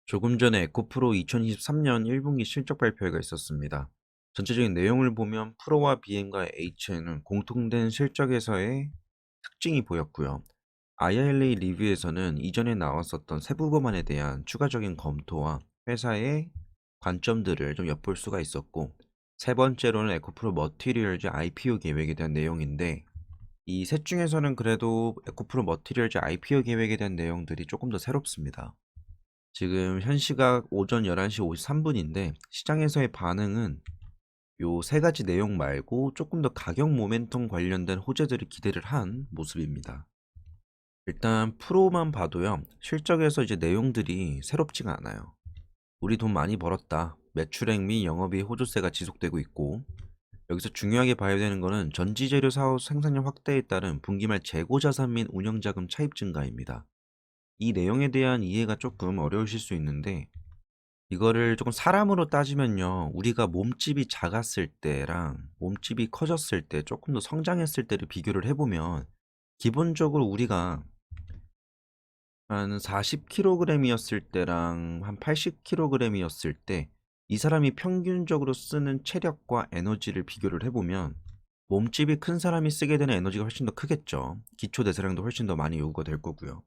조금 전에 에코프로 2023년 1분기 실적 발표회가 있었습니다. 전체적인 내용을 보면 프로와 BM과 H는 공통된 실적에서의 특징이 보였고요. IRA 리뷰에서는 이전에 나왔었던 세부 법안에 대한 추가적인 검토와 회사의 관점들을 좀 엿볼 수가 있었고, 세 번째로는 에코프로 머티리얼즈 IPO 계획에 대한 내용인데, 이 셋 중에서는 그래도 에코프로 머티리얼즈 IPO 계획에 대한 내용들이 조금 더 새롭습니다. 지금 현 시각 오전 11시 53분인데 시장에서의 반응은 요 세 가지 내용 말고 조금 더 가격 모멘텀 관련된 호재들을 기대를 한 모습입니다. 일단 프로만 봐도요. 실적에서 이제 내용들이 새롭지가 않아요. 우리 돈 많이 벌었다. 매출액 및 영업이익 호조세가 지속되고 있고, 여기서 중요하게 봐야 되는 거는 전지재료 사업 생산량 확대에 따른 분기말 재고 자산 및 운영자금 차입 증가입니다. 이 내용에 대한 이해가 조금 어려우실 수 있는데, 이거를 조금 사람으로 따지면요. 우리가 몸집이 작았을 때랑 몸집이 커졌을 때 조금 더 성장했을 때를 비교를 해 보면, 기본적으로 우리가 한 40kg이었을 때랑 한 80kg이었을 때 이 사람이 평균적으로 쓰는 체력과 에너지를 비교를 해 보면 몸집이 큰 사람이 쓰게 되는 에너지가 훨씬 더 크겠죠. 기초 대사량도 훨씬 더 많이 요구가 될 거고요.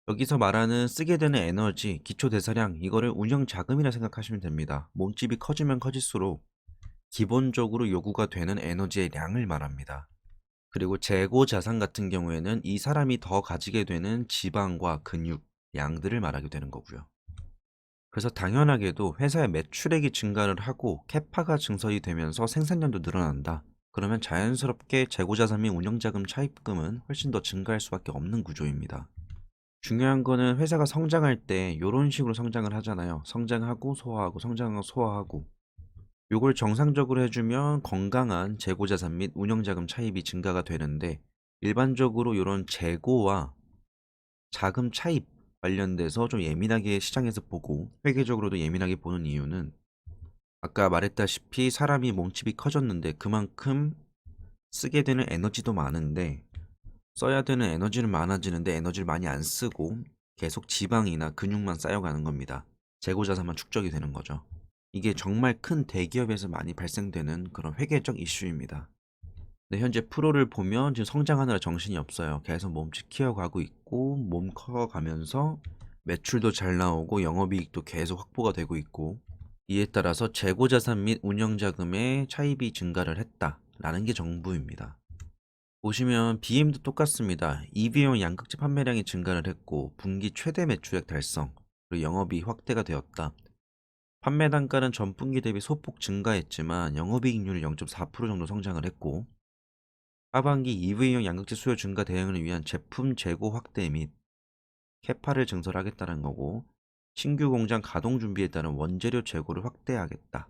여기서 말하는 쓰게 되는 에너지, 기초 대사량, 이거를 운영 자금이라 생각하시면 됩니다. 몸집이 커지면 커질수록 기본적으로 요구가 되는 에너지의 량을 말합니다. 그리고 재고 자산 같은 경우에는 이 사람이 더 가지게 되는 지방과 근육, 양들을 말하게 되는 거고요. 그래서 당연하게도 회사의 매출액이 증가를 하고 캐파가 증설이 되면서 생산량도 늘어난다. 그러면 자연스럽게 재고 자산 및 운영 자금 차입금은 훨씬 더 증가할 수밖에 없는 구조입니다. 중요한 거는 회사가 성장할 때 요런 식으로 성장을 하잖아요. 성장하고 소화하고 성장하고 소화하고. 요걸 정상적으로 해주면 건강한 재고자산 및 운영자금 차입이 증가가 되는데, 일반적으로 요런 재고와 자금 차입 관련돼서 좀 예민하게 시장에서 보고 회계적으로도 예민하게 보는 이유는, 아까 말했다시피 사람이 몸집이 커졌는데 그만큼 쓰게 되는 에너지도 많은데, 써야 되는 에너지는 많아지는데 에너지를 많이 안 쓰고 계속 지방이나 근육만 쌓여가는 겁니다. 재고자산만 축적이 되는 거죠. 이게 정말 큰 대기업에서 많이 발생되는 그런 회계적 이슈입니다. 근데 현재 프로를 보면 지금 성장하느라 정신이 없어요. 계속 몸집 키워가고 있고, 몸 커가면서 매출도 잘 나오고 영업이익도 계속 확보가 되고 있고, 이에 따라서 재고자산 및 운영자금의 차입이 증가를 했다라는 게 정부입니다. 보시면 BM도 똑같습니다. EV용 양극재 판매량이 증가를 했고 분기 최대 매출액 달성, 그리고 영업이익 확대가 되었다. 판매 단가는 전분기 대비 소폭 증가했지만 영업이익률은 0.4% 정도 성장을 했고, 하반기 EV용 양극재 수요 증가 대응을 위한 제품 재고 확대 및 캐파를 증설하겠다는 거고, 신규 공장 가동 준비에 따른 원재료 재고를 확대하겠다.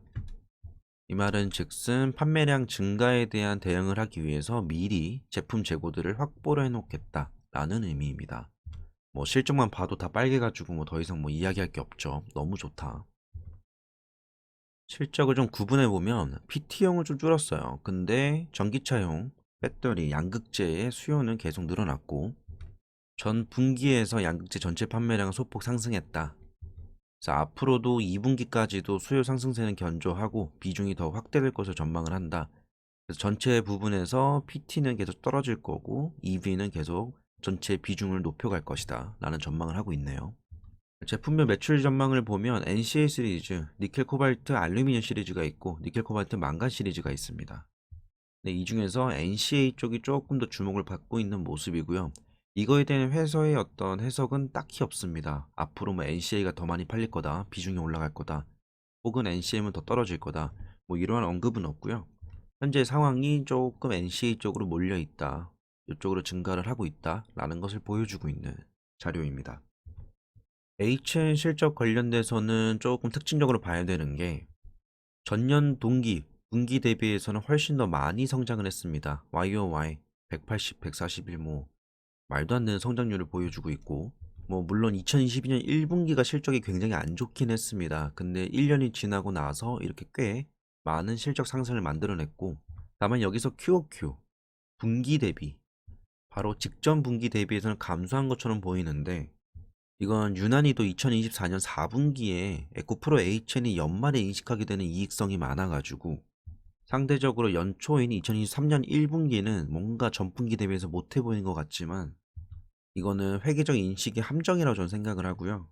이 말은 즉슨 판매량 증가에 대한 대응을 하기 위해서 미리 제품 재고들을 확보를 해놓겠다라는 의미입니다. 뭐 실적만 봐도 다 빨개가지고 뭐 더 이상 뭐 이야기할 게 없죠. 너무 좋다. 실적을 좀 구분해 보면 PT용을 좀 줄었어요. 근데 전기차용 배터리 양극재의 수요는 계속 늘어났고, 전 분기에서 양극재 전체 판매량은 소폭 상승했다. 그래서 앞으로도 2분기까지도 수요 상승세는 견조하고 비중이 더 확대될 것을 전망을 한다. 그래서 전체 부분에서 PT는 계속 떨어질 거고 EV는 계속 전체 비중을 높여갈 것이다 라는 전망을 하고 있네요. 제품별 매출 전망을 보면 NCA 시리즈, 니켈 코발트 알루미늄 시리즈가 있고 니켈 코발트 망간 시리즈가 있습니다. 네, 이 중에서 NCA 쪽이 조금 더 주목을 받고 있는 모습이고요. 이거에 대한 회사의 어떤 해석은 딱히 없습니다. 앞으로 뭐 NCA가 더 많이 팔릴 거다, 비중이 올라갈 거다, 혹은 NCM은 더 떨어질 거다, 뭐 이러한 언급은 없고요. 현재 상황이 조금 NCA 쪽으로 몰려 있다, 이쪽으로 증가를 하고 있다라는 것을 보여주고 있는 자료입니다. HN 실적 관련돼서는 조금 특징적으로 봐야 되는 게, 전년 동기, 분기 대비해서는 훨씬 더 많이 성장을 했습니다. YOY 180, 141 뭐 말도 안 되는 성장률을 보여주고 있고, 뭐 물론 2022년 1분기가 실적이 굉장히 안 좋긴 했습니다. 근데 1년이 지나고 나서 이렇게 꽤 많은 실적 상승을 만들어냈고, 다만 여기서 QOQ, 분기 대비, 바로 직전 분기 대비해서는 감소한 것처럼 보이는데, 이건 유난히도 2024년 4분기에 에코프로 HN이 연말에 인식하게 되는 이익성이 많아가지고 상대적으로 연초인 2023년 1분기는 뭔가 전분기 대비해서 못해 보이는 것 같지만 이거는 회계적 인식의 함정이라고 저는 생각을 하고요.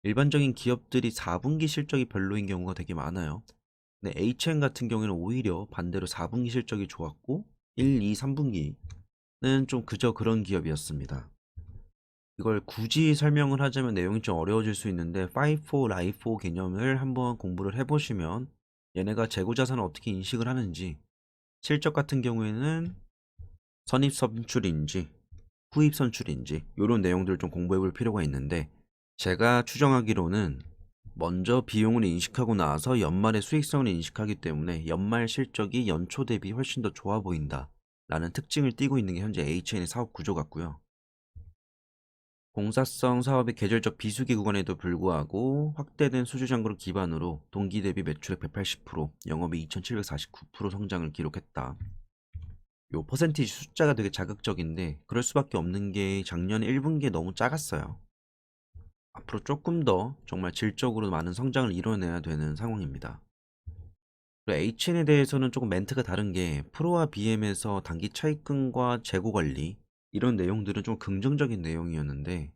일반적인 기업들이 4분기 실적이 별로인 경우가 되게 많아요. 근데 HN 같은 경우에는 오히려 반대로 4분기 실적이 좋았고 1, 2, 3분기는 좀 그저 그런 기업이었습니다. 이걸 굳이 설명을 하자면 내용이 좀 어려워질 수 있는데 FIFO, LIFO 개념을 한번 공부를 해보시면 얘네가 재고자산을 어떻게 인식을 하는지, 실적 같은 경우에는 선입 선출인지 후입 선출인지 이런 내용들을 좀 공부해 볼 필요가 있는데, 제가 추정하기로는 먼저 비용을 인식하고 나서 연말의 수익성을 인식하기 때문에 연말 실적이 연초 대비 훨씬 더 좋아 보인다 라는 특징을 띠고 있는 게 현재 HN의 사업 구조 같고요. 공사성 사업의 계절적 비수기 구간에도 불구하고 확대된 수주 잔고를 기반으로 동기 대비 매출액 180%, 영업이 2749% 성장을 기록했다. 요 퍼센티지 숫자가 되게 자극적인데 그럴 수밖에 없는 게 작년 1분기에 너무 작았어요. 앞으로 조금 더 정말 질적으로 많은 성장을 이뤄내야 되는 상황입니다. 그리고 HN에 대해서는 조금 멘트가 다른 게 프로와 BM에서 단기 차입금과 재고 관리 이런 내용들은 좀 긍정적인 내용이었는데,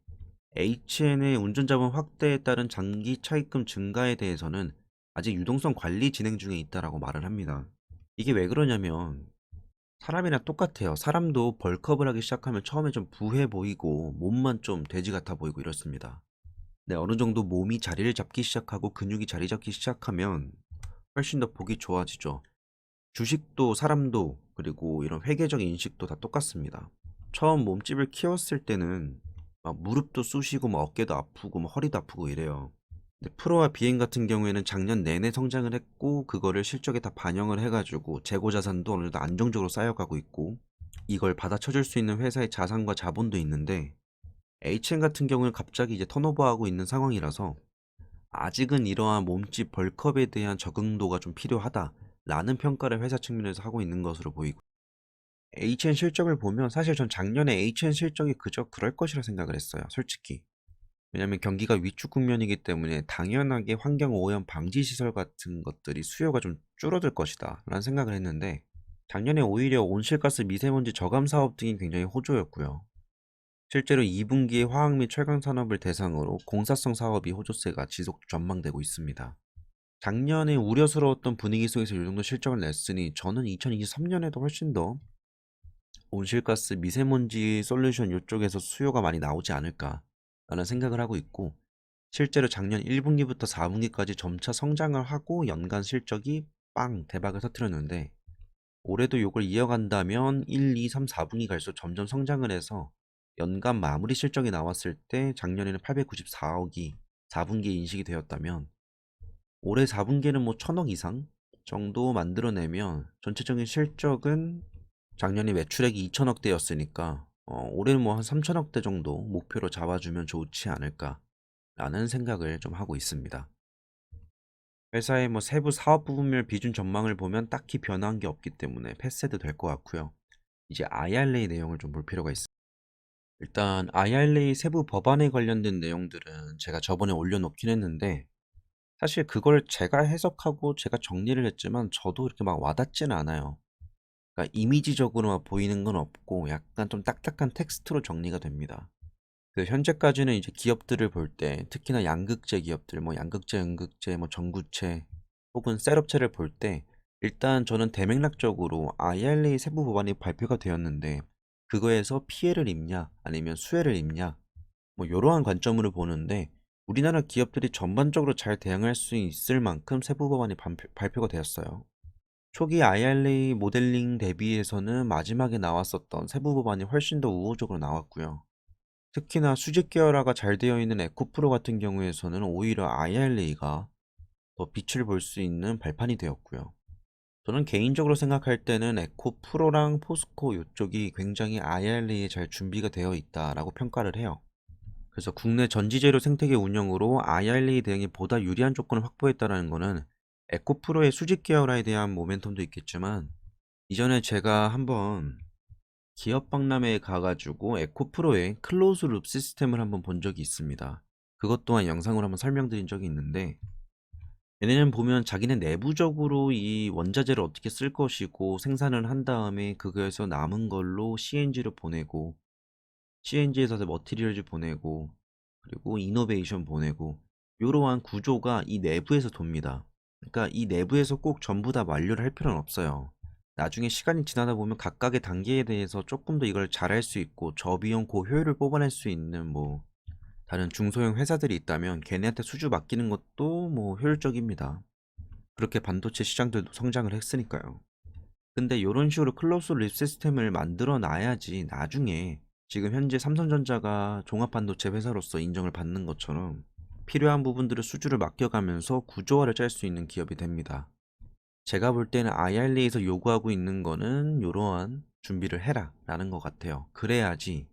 HN의 운전자본 확대에 따른 장기 차입금 증가에 대해서는 아직 유동성 관리 진행 중에 있다라고 말을 합니다. 이게 왜 그러냐면 사람이랑 똑같아요. 사람도 벌크업을 하기 시작하면 처음에 좀 부해 보이고 몸만 좀 돼지 같아 보이고 이렇습니다. 네, 어느 정도 몸이 자리를 잡기 시작하고 근육이 자리 잡기 시작하면 훨씬 더 보기 좋아지죠. 주식도 사람도 그리고 이런 회계적 인식도 다 똑같습니다. 처음 몸집을 키웠을 때는 막 무릎도 쑤시고 막 어깨도 아프고 막 허리도 아프고 이래요. 근데 프로와 비행 같은 경우에는 작년 내내 성장을 했고 그거를 실적에 다 반영을 해가지고 재고 자산도 어느 정도 안정적으로 쌓여가고 있고 이걸 받아쳐줄 수 있는 회사의 자산과 자본도 있는데, HN 같은 경우는 갑자기 이제 턴오버하고 있는 상황이라서 아직은 이러한 몸집 벌크업에 대한 적응도가 좀 필요하다라는 평가를 회사 측면에서 하고 있는 것으로 보이고, HN 실적을 보면 사실 전 작년에 HN 실적이 그저 그럴 것이라 생각을 했어요, 솔직히. 왜냐면 경기가 위축 국면이기 때문에 당연하게 환경 오염 방지 시설 같은 것들이 수요가 좀 줄어들 것이다 라는 생각을 했는데, 작년에 오히려 온실가스 미세먼지 저감 사업 등이 굉장히 호조였고요. 실제로 2분기에 화학 및 철강 산업을 대상으로 공사성 사업이 호조세가 지속 전망되고 있습니다. 작년에 우려스러웠던 분위기 속에서 이 정도 실적을 냈으니 저는 2023년에도 훨씬 더 온실가스 미세먼지 솔루션 이쪽에서 수요가 많이 나오지 않을까라는 생각을 하고 있고, 실제로 작년 1분기부터 4분기까지 점차 성장을 하고 연간 실적이 빵 대박을 터뜨렸는데, 올해도 이걸 이어간다면 1, 2, 3, 4분기 갈수록 점점 성장을 해서 연간 마무리 실적이 나왔을 때 작년에는 894억이 4분기에 인식이 되었다면 올해 4분기에는 뭐 1000억 이상 정도 만들어내면 전체적인 실적은 작년에 매출액이 2000억대였으니까 올해는 뭐 한 3000억대 정도 목표로 잡아주면 좋지 않을까라는 생각을 좀 하고 있습니다. 회사의 뭐 세부 사업 부분별 비중 전망을 보면 딱히 변한 게 없기 때문에 패스해도 될 것 같고요. 이제 IRA 내용을 좀 볼 필요가 있습니다. 일단 IRA 세부 법안에 관련된 내용들은 제가 저번에 올려놓긴 했는데 사실 그걸 제가 해석하고 제가 정리를 했지만 저도 이렇게 막 와닿지는 않아요. 그러니까 이미지적으로만 보이는 건 없고 약간 좀 딱딱한 텍스트로 정리가 됩니다. 그 현재까지는 이제 기업들을 볼 때 특히나 양극재 기업들, 뭐 양극재, 음극재, 뭐 전구체 혹은 셋업체를 볼 때 일단 저는 대맥락적으로 IRA 세부 법안이 발표가 되었는데 그거에서 피해를 입냐 아니면 수혜를 입냐 뭐 이러한 관점으로 보는데, 우리나라 기업들이 전반적으로 잘 대응할 수 있을 만큼 세부 법안이 발표가 되었어요. 초기 IRA 모델링 대비해서는 마지막에 나왔었던 세부 법안이 훨씬 더 우호적으로 나왔고요. 특히나 수직 계열화가 잘 되어 있는 에코프로 같은 경우에서는 오히려 IRA가 더 빛을 볼 수 있는 발판이 되었고요. 저는 개인적으로 생각할 때는 에코프로랑 포스코 이쪽이 굉장히 IRA에 잘 준비가 되어 있다라고 평가를 해요. 그래서 국내 전지재료 생태계 운영으로 IRA 대응에 보다 유리한 조건을 확보했다는 것은 에코프로의 수직 계열화에 대한 모멘텀도 있겠지만, 이전에 제가 한번 기업 박람회에 가가지고 에코프로의 클로즈 룹 시스템을 한번 본 적이 있습니다. 그것 또한 영상으로 한번 설명드린 적이 있는데, 얘네는 보면 자기네 내부적으로 이 원자재를 어떻게 쓸 것이고 생산을 한 다음에 그거에서 남은 걸로 CNG를 보내고, CNG에서 머티리얼즈 보내고, 그리고 이노베이션 보내고, 이러한 구조가 이 내부에서 돕니다. 그러니까 이 내부에서 꼭 전부 다 완료를 할 필요는 없어요. 나중에 시간이 지나다 보면 각각의 단계에 대해서 조금 더 이걸 잘할 수 있고 저비용 고효율을 뽑아낼 수 있는 뭐 다른 중소형 회사들이 있다면 걔네한테 수주 맡기는 것도 뭐 효율적입니다. 그렇게 반도체 시장들도 성장을 했으니까요. 근데 이런 식으로 클로즈 립 시스템을 만들어 놔야지 나중에 지금 현재 삼성전자가 종합반도체 회사로서 인정을 받는 것처럼 필요한 부분들을 수주를 맡겨가면서 구조화를 짤 수 있는 기업이 됩니다. 제가 볼 때는 IRA에서 요구하고 있는 거는 이러한 준비를 해라 라는 것 같아요. 그래야지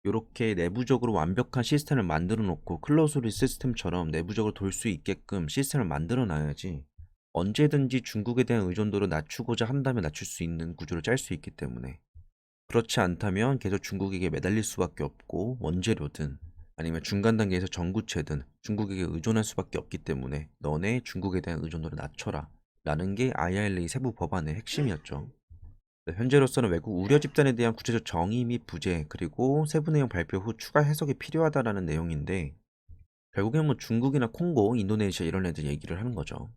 이렇게 내부적으로 완벽한 시스템을 만들어 놓고 클로즈리 시스템처럼 내부적으로 돌 수 있게끔 시스템을 만들어 놔야지 언제든지 중국에 대한 의존도를 낮추고자 한다면 낮출 수 있는 구조를 짤 수 있기 때문에, 그렇지 않다면 계속 중국에게 매달릴 수밖에 없고 원재료든 아니면 중간 단계에서 전구체든 중국에게 의존할 수밖에 없기 때문에 너네 중국에 대한 의존도를 낮춰라 라는 게 IRA 세부 법안의 핵심이었죠. 현재로서는 외국 우려 집단에 대한 구체적 정의 및 부재, 그리고 세부 내용 발표 후 추가 해석이 필요하다라는 내용인데, 결국엔 뭐 중국이나 콩고, 인도네시아 이런 애들 얘기를 하는 거죠.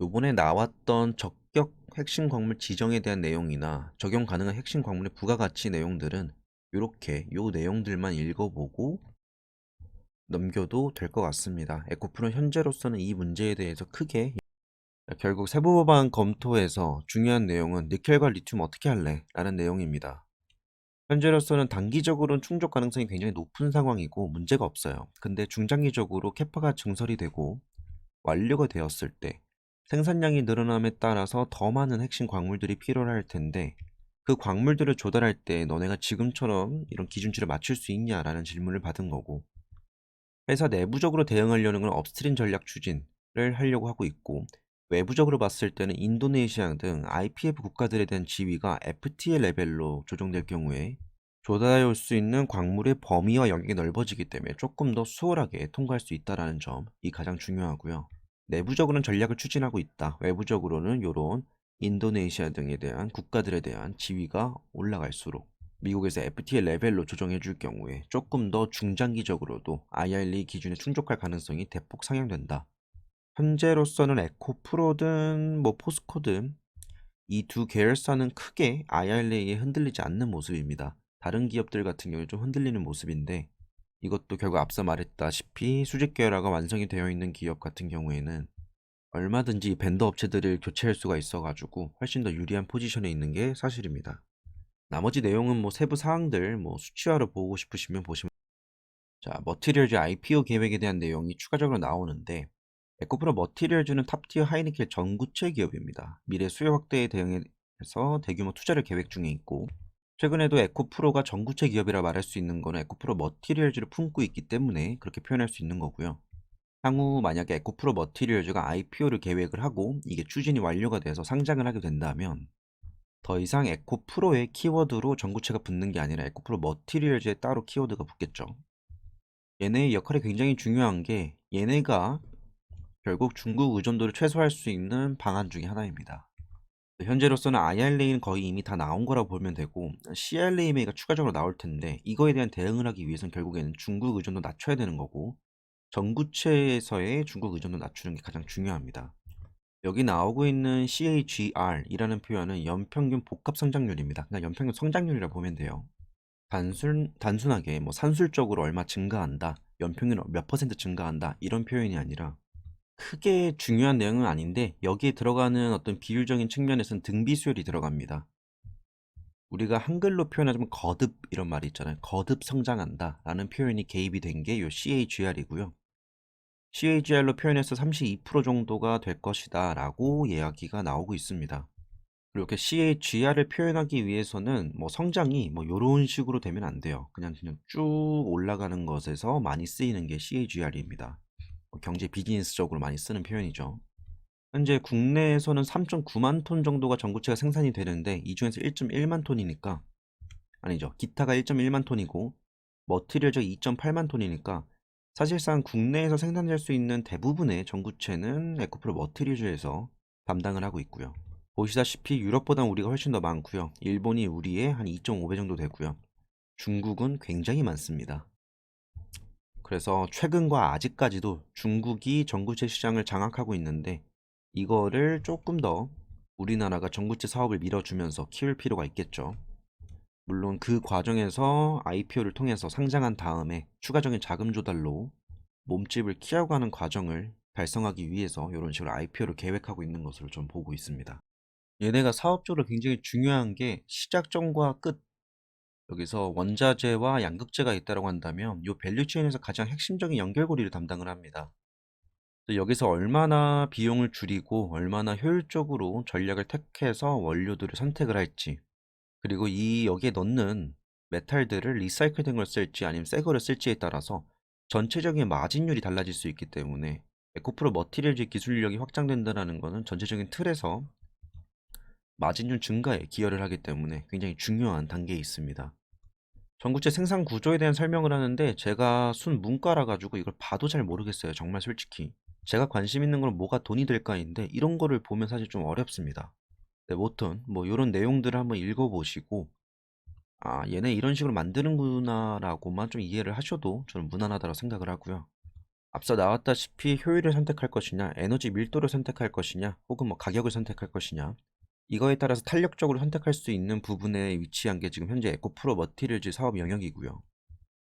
요번에 나왔던 적격 핵심 광물 지정에 대한 내용이나 적용 가능한 핵심 광물의 부가가치 내용들은 요렇게 요 내용들만 읽어보고 넘겨도 될 것 같습니다. 에코프로 현재로서는 이 문제에 대해서 크게 결국 세부 법안 검토에서 중요한 내용은 니켈과 리튬 어떻게 할래? 라는 내용입니다. 현재로서는 단기적으로는 충족 가능성이 굉장히 높은 상황이고 문제가 없어요. 근데 중장기적으로 캐파가 증설이 되고 완료가 되었을 때 생산량이 늘어남에 따라서 더 많은 핵심 광물들이 필요할 텐데, 그 광물들을 조달할 때 너네가 지금처럼 이런 기준치를 맞출 수 있냐라는 질문을 받은 거고, 회사 내부적으로 대응하려는 건 업스트림 전략 추진을 하려고 하고 있고, 외부적으로 봤을 때는 인도네시아 등 IPF 국가들에 대한 지위가 FTA 레벨로 조정될 경우에 조달할 수 있는 광물의 범위와 영역이 넓어지기 때문에 조금 더 수월하게 통과할 수 있다는 점이 가장 중요하고요. 내부적으로는 전략을 추진하고 있다. 외부적으로는 이런 인도네시아 등에 대한 국가들에 대한 지위가 올라갈수록 미국에서 FTA 레벨로 조정해 줄 경우에 조금 더 중장기적으로도 IRA 기준에 충족할 가능성이 대폭 상향된다. 현재로서는 에코프로든 뭐 포스코든 이 두 계열사는 크게 IRA에 흔들리지 않는 모습입니다. 다른 기업들 같은 경우에 좀 흔들리는 모습인데, 이것도 결국 앞서 말했다시피 수직 계열화가 완성이 되어 있는 기업 같은 경우에는 얼마든지 벤더 업체들을 교체할 수가 있어가지고 훨씬 더 유리한 포지션에 있는 게 사실입니다. 나머지 내용은 뭐 세부 사항들 뭐 수치화로 보고 싶으시면 보시면. 자, 머티리얼즈 IPO 계획에 대한 내용이 추가적으로 나오는데, 에코프로 머티리얼즈는 탑티어 하이니켈 전구체 기업입니다. 미래 수요 확대에 대응해서 대규모 투자를 계획 중에 있고, 최근에도 에코프로가 전구체 기업이라 말할 수 있는 거는 에코프로 머티리얼즈를 품고 있기 때문에 그렇게 표현할 수 있는 거고요. 향후 만약에 에코프로 머티리얼즈가 IPO를 계획을 하고 이게 추진이 완료가 돼서 상장을 하게 된다면 더 이상 에코프로의 키워드로 전구체가 붙는 게 아니라 에코프로 머티리얼즈에 따로 키워드가 붙겠죠. 얘네의 역할이 굉장히 중요한 게 얘네가 결국 중국 의존도를 최소화할 수 있는 방안 중에 하나입니다. 현재로서는 IRA는 거의 이미 다 나온 거라고 보면 되고 CRA가 추가적으로 나올 텐데, 이거에 대한 대응을 하기 위해서는 결국에는 중국 의존도 낮춰야 되는 거고 전구체에서의 중국 의존도 낮추는 게 가장 중요합니다. 여기 나오고 있는 CAGR이라는 표현은 연평균 복합 성장률입니다. 그냥 연평균 성장률이라고 보면 돼요. 단순하게 뭐 산술적으로 얼마 증가한다, 연평균 몇 퍼센트 증가한다 이런 표현이 아니라 크게 중요한 내용은 아닌데 여기에 들어가는 어떤 비율적인 측면에서는 등비수열이 들어갑니다. 우리가 한글로 표현하자면 거듭 이런 말이 있잖아요. 거듭 성장한다 라는 표현이 개입이 된 게 요 CAGR이고요. CAGR로 표현해서 32% 정도가 될 것이다 라고 이야기가 나오고 있습니다. 그리고 이렇게 CAGR을 표현하기 위해서는 뭐 성장이 뭐 요런 식으로 되면 안 돼요. 그냥 쭉 올라가는 것에서 많이 쓰이는 게 CAGR입니다. 경제 비즈니스적으로 많이 쓰는 표현이죠. 현재 국내에서는 3.9만 톤 정도가 전구체가 생산이 되는데 이 중에서 1.1만 톤이니까 아니죠. 기타가 1.1만 톤이고 머티리얼즈가 2.8만 톤이니까 사실상 국내에서 생산될 수 있는 대부분의 전구체는 에코프로 머티리얼즈에서 담당을 하고 있고요. 보시다시피 유럽보다 우리가 훨씬 더 많고요. 일본이 우리의 한 2.5배 정도 되고요. 중국은 굉장히 많습니다. 그래서 최근과 아직까지도 중국이 전구체 시장을 장악하고 있는데 이거를 조금 더 우리나라가 전구체 사업을 밀어주면서 키울 필요가 있겠죠. 물론 그 과정에서 IPO를 통해서 상장한 다음에 추가적인 자금 조달로 몸집을 키워가는 과정을 달성하기 위해서 이런 식으로 IPO를 계획하고 있는 것으로 좀 보고 있습니다. 얘네가 사업적으로 굉장히 중요한 게 시작점과 끝, 여기서 원자재와 양극재가 있다고 한다면 이 밸류체인에서 가장 핵심적인 연결고리를 담당을 합니다. 여기서 얼마나 비용을 줄이고 얼마나 효율적으로 전략을 택해서 원료들을 선택을 할지, 그리고 이 여기에 넣는 메탈들을 리사이클된 걸 쓸지 아니면 새 거를 쓸지에 따라서 전체적인 마진율이 달라질 수 있기 때문에 에코프로 머티리얼즈 기술력이 확장된다는 것은 전체적인 틀에서 마진율 증가에 기여를 하기 때문에 굉장히 중요한 단계에 있습니다. 전구체 생산 구조에 대한 설명을 하는데 제가 순 문과라 가지고 이걸 봐도 잘 모르겠어요. 정말 솔직히. 제가 관심 있는 건 뭐가 돈이 될까인데 이런 거를 보면 사실 좀 어렵습니다. 네, 뭐든 뭐 이런 내용들을 한번 읽어보시고 아, 얘네 이런 식으로 만드는구나라고만 좀 이해를 하셔도 저는 무난하다고 생각을 하고요. 앞서 나왔다시피 효율을 선택할 것이냐, 에너지 밀도를 선택할 것이냐, 혹은 뭐 가격을 선택할 것이냐, 이거에 따라서 탄력적으로 선택할 수 있는 부분에 위치한 게 지금 현재 에코프로 머티리얼즈 사업 영역이고요.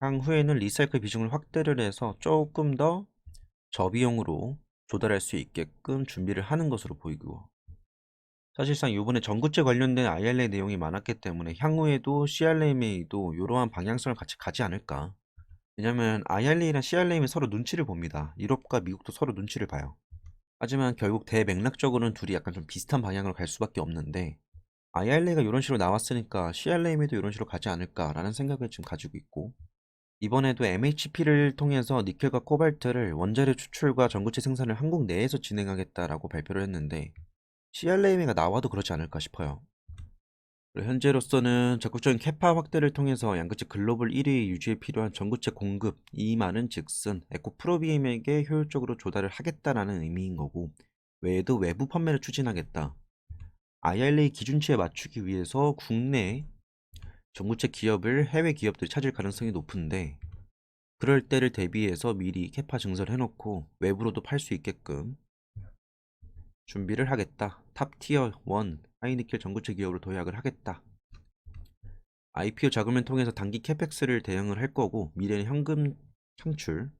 향후에는 리사이클 비중을 확대를 해서 조금 더 저비용으로 조달할 수 있게끔 준비를 하는 것으로 보이고, 사실상 이번에 전구체 관련된 IRA 내용이 많았기 때문에 향후에도 CRMA도 이러한 방향성을 같이 가지 않을까. 왜냐면 IRA랑 CRM이 서로 눈치를 봅니다. 유럽과 미국도 서로 눈치를 봐요. 하지만 결국 대맥락적으로는 둘이 약간 좀 비슷한 방향으로 갈 수밖에 없는데 IRA가 이런 식으로 나왔으니까 CRM도 이런 식으로 가지 않을까라는 생각을 지금 가지고 있고, 이번에도 MHP를 통해서 니켈과 코발트를 원자재 추출과 전구체 생산을 한국 내에서 진행하겠다라고 발표를 했는데 CRM가 나와도 그렇지 않을까 싶어요. 그리고 현재로서는 적극적인 캐파 확대를 통해서 양극재 글로벌 1위 유지에 필요한 전구체 공급, 이 많은 즉슨 에코프로비엠에게 효율적으로 조달을 하겠다라는 의미인 거고, 외에도 외부 판매를 추진하겠다. IRA 기준치에 맞추기 위해서 국내 전구체 기업을 해외 기업들이 찾을 가능성이 높은데, 그럴 때를 대비해서 미리 캐파 증설을 해놓고 외부로도 팔 수 있게끔 준비를 하겠다. 탑티어 1 하이니켈 전구체 기업으로 도약을 하겠다. IPO 자금을 통해서 단기 캐펙스를 대응을 할 거고, 미래는 현금 창출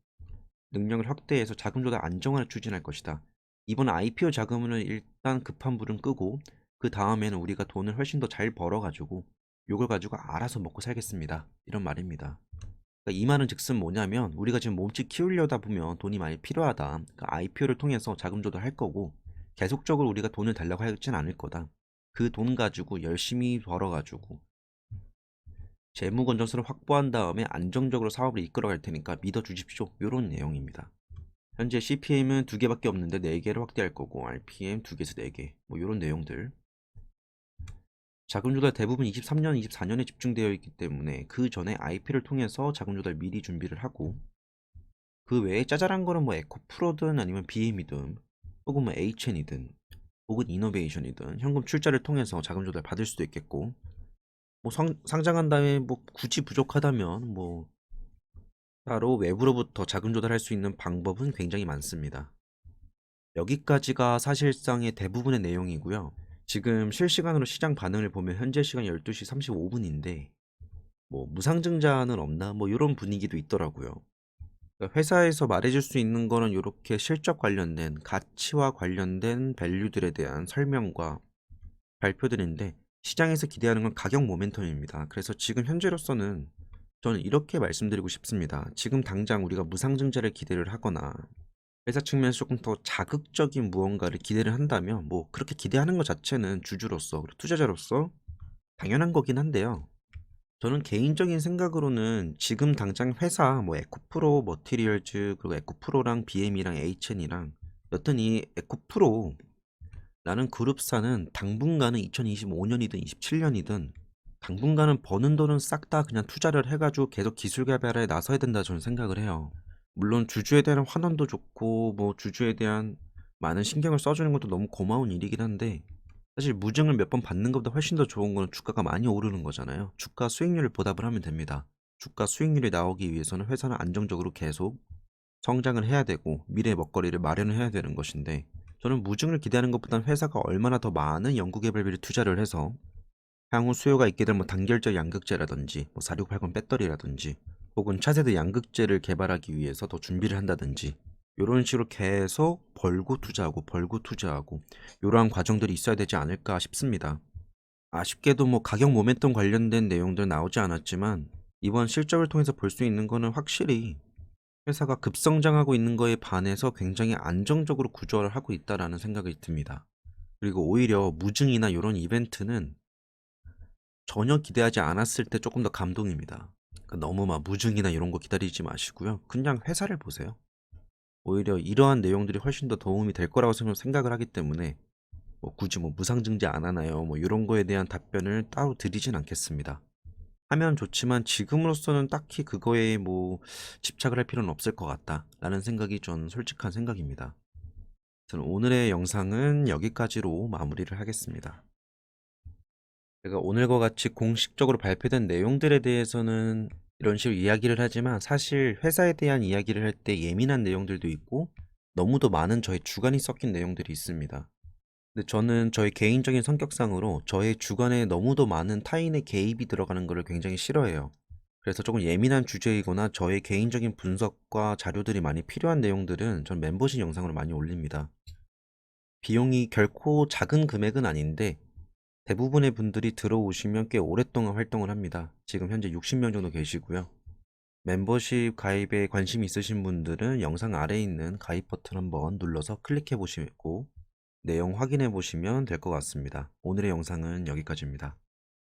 능력을 확대해서 자금 조달 안정화를 추진할 것이다. 이번 IPO 자금은 일단 급한 불은 끄고 그 다음에는 우리가 돈을 훨씬 더 잘 벌어가지고 요걸 가지고 알아서 먹고 살겠습니다. 이런 말입니다. 그러니까 이 말은 즉슨 뭐냐면 우리가 지금 몸집 키우려다 보면 돈이 많이 필요하다. 그러니까 IPO를 통해서 자금 조달할 거고 계속적으로 우리가 돈을 달라고 하진 않을 거다. 그 돈 가지고 열심히 벌어가지고 재무 건전성을 확보한 다음에 안정적으로 사업을 이끌어갈 테니까 믿어주십시오. 이런 내용입니다. 현재 CPM은 2개밖에 없는데 4개를 확대할 거고 RPM 2개에서 4개 뭐 이런 내용들. 자금 조달 대부분 23년, 24년에 집중되어 있기 때문에 그 전에 IP를 통해서 자금 조달 미리 준비를 하고, 그 외에 짜잘한 거는 뭐 에코프로든 아니면 BM이든 혹은 뭐 HN이든 혹은 이노베이션이든 현금 출자를 통해서 자금 조달 받을 수도 있겠고, 뭐 상장한 다음에 뭐 굳이 부족하다면 뭐 따로 외부로부터 자금 조달할 수 있는 방법은 굉장히 많습니다. 여기까지가 사실상의 대부분의 내용이고요. 지금 실시간으로 시장 반응을 보면 현재 시간 12시 35분인데 뭐 무상증자는 없나 뭐 이런 분위기도 있더라고요. 그러니까 회사에서 말해줄 수 있는 거는 이렇게 실적 관련된 가치와 관련된 밸류들에 대한 설명과 발표들인데, 시장에서 기대하는 건 가격 모멘텀입니다. 그래서 지금 현재로서는 저는 이렇게 말씀드리고 싶습니다. 지금 당장 우리가 무상증자를 기대를 하거나 회사 측면에서 조금 더 자극적인 무언가를 기대를 한다면 뭐 그렇게 기대하는 것 자체는 주주로서 그리고 투자자로서 당연한 거긴 한데요. 저는 개인적인 생각으로는 지금 당장 회사 뭐 에코프로 머티리얼즈 그리고 에코프로랑 BM이랑 HN이랑 여튼 이 에코프로라는 그룹사는 당분간은 2025년이든 27년이든 당분간은 버는 돈은 싹 다 그냥 투자를 해 가지고 계속 기술 개발에 나서야 된다 저는 생각을 해요. 물론 주주에 대한 환원도 좋고 뭐 주주에 대한 많은 신경을 써 주는 것도 너무 고마운 일이긴 한데 사실 무증을 몇 번 받는 것보다 훨씬 더 좋은 거는 주가가 많이 오르는 거잖아요. 주가 수익률을 보답을 하면 됩니다. 주가 수익률이 나오기 위해서는 회사는 안정적으로 계속 성장을 해야 되고 미래의 먹거리를 마련을 해야 되는 것인데 저는 무증을 기대하는 것보다는 회사가 얼마나 더 많은 연구개발비를 투자를 해서 향후 수요가 있게 되면 단결적 양극재라든지 뭐 4680 배터리라든지 혹은 차세대 양극재를 개발하기 위해서 더 준비를 한다든지 요런 식으로 계속 벌고 투자하고 요러한 과정들이 있어야 되지 않을까 싶습니다. 아쉽게도 뭐 가격 모멘텀 관련된 내용들은 나오지 않았지만 이번 실적을 통해서 볼 수 있는 거는 확실히 회사가 급성장하고 있는 거에 반해서 굉장히 안정적으로 구조화를 하고 있다라는 생각이 듭니다. 그리고 오히려 무증이나 요런 이벤트는 전혀 기대하지 않았을 때 조금 더 감동입니다. 그러니까 너무 막 무증이나 이런 거 기다리지 마시고요. 그냥 회사를 보세요. 오히려 이러한 내용들이 훨씬 더 도움이 될 거라고 생각을 하기 때문에 뭐 굳이 뭐 무상증자 안 하나요? 뭐 이런 거에 대한 답변을 따로 드리진 않겠습니다. 하면 좋지만 지금으로서는 딱히 그거에 뭐 집착을 할 필요는 없을 것 같다라는 생각이 좀 솔직한 생각입니다. 저는 오늘의 영상은 여기까지로 마무리를 하겠습니다. 제가 오늘과 같이 공식적으로 발표된 내용들에 대해서는 이런 식으로 이야기를 하지만 사실 회사에 대한 이야기를 할 때 예민한 내용들도 있고 너무도 많은 저의 주관이 섞인 내용들이 있습니다. 근데 저는 저의 개인적인 성격상으로 저의 주관에 너무도 많은 타인의 개입이 들어가는 것을 굉장히 싫어해요. 그래서 조금 예민한 주제이거나 저의 개인적인 분석과 자료들이 많이 필요한 내용들은 전 멤버십 영상으로 많이 올립니다. 비용이 결코 작은 금액은 아닌데 대부분의 분들이 들어오시면 꽤 오랫동안 활동을 합니다. 지금 현재 60명 정도 계시고요. 멤버십 가입에 관심 있으신 분들은 영상 아래에 있는 가입 버튼 한번 눌러서 클릭해 보시고 내용 확인해 보시면 될 것 같습니다. 오늘의 영상은 여기까지입니다.